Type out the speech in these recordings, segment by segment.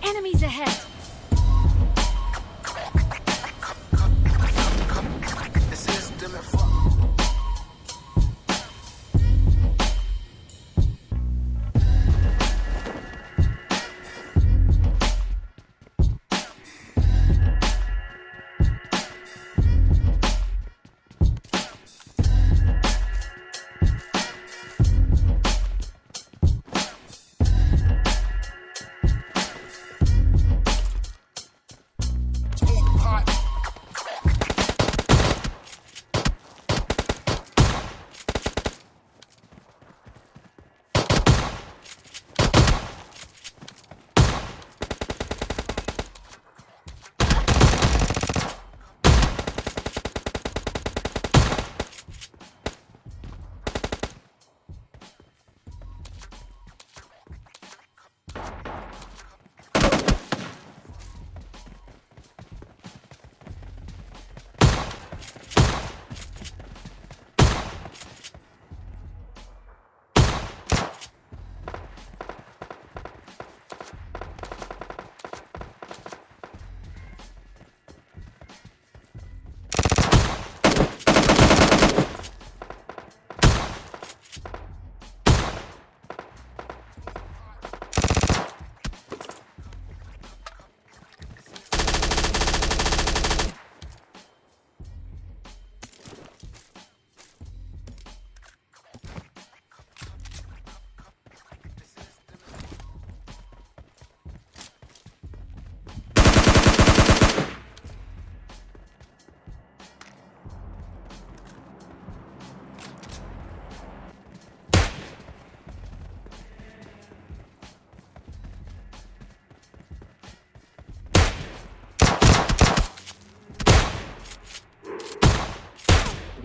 Enemies ahead.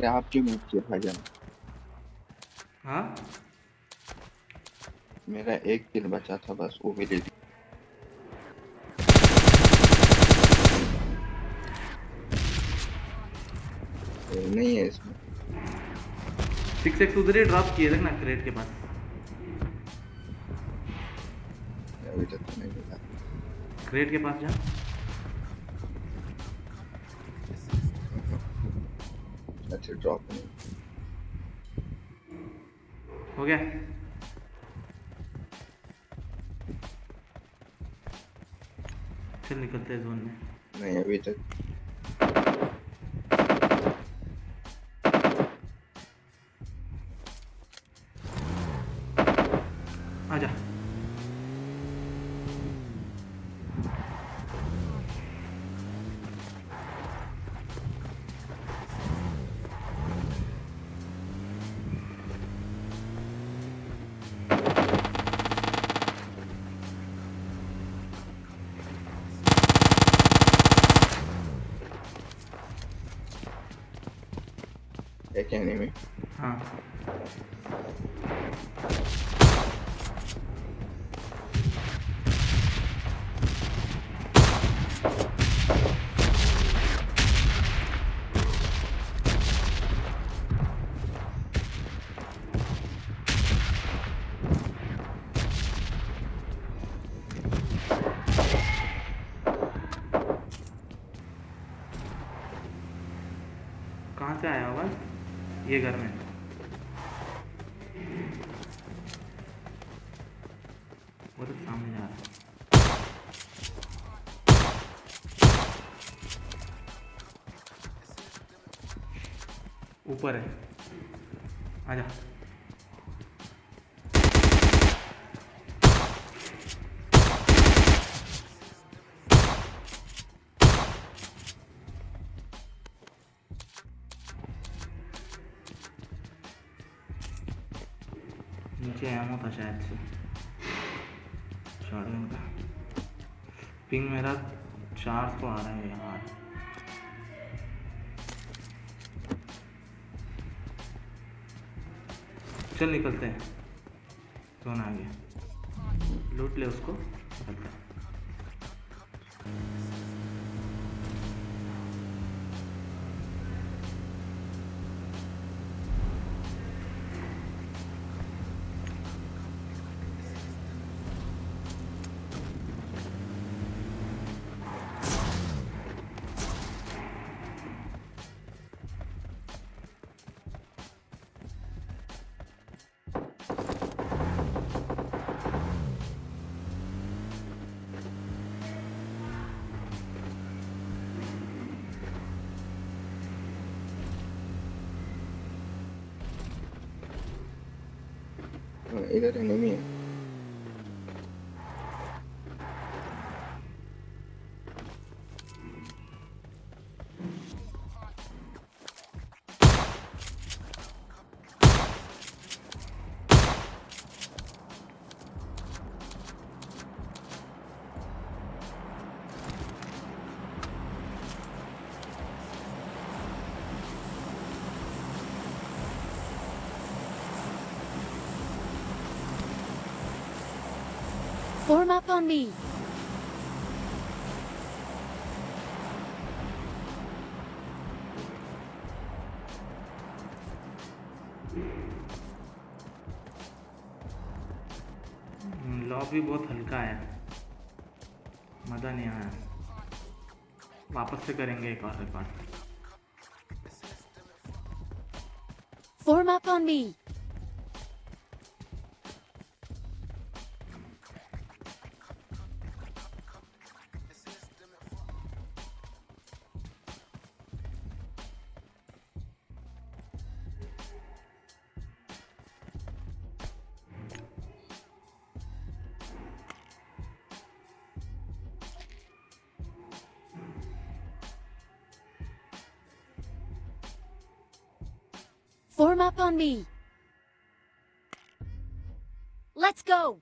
आप क्यों move किया भाईजान? हाँ मेरा एक किल बचा था बस, वो भी ले लिया। नहीं है इसमें। 6x उधर ही ड्रॉप किए देखना क्रेट के पास। अभी तक तो नहीं मिला। क्रेट के पास जा। अच्छा ड्रॉप नहीं हो गया। चल निकलते हैं जोन में। नहीं अभी तक। आजा। एक एनिमी। हाँ कहाँ से आया आवाज? ये घर में। वो तो सामने जा रहा है। ऊपर है, आजा। नीचे एमो था शायद से शॉटगन का। पिंग मेरा 400 आ रहा है यार। चल निकलते हैं, जोन आ गया। लूट ले उसको, निकलते हैं। इधर एनिमी है। Form up on me. Lobby बहुत हल्का है, मज़ा नहीं आया। वापस से करेंगे एक और record. Form up on me. Form up on me. Let's go.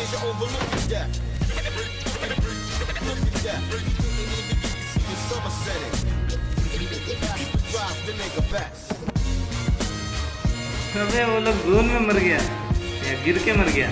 You're overlooking that. Look at that. You didn't even get to see the summer setting. Drive the nigga back. अबे वो लोग जोन में मर गया या गिर के मर गया।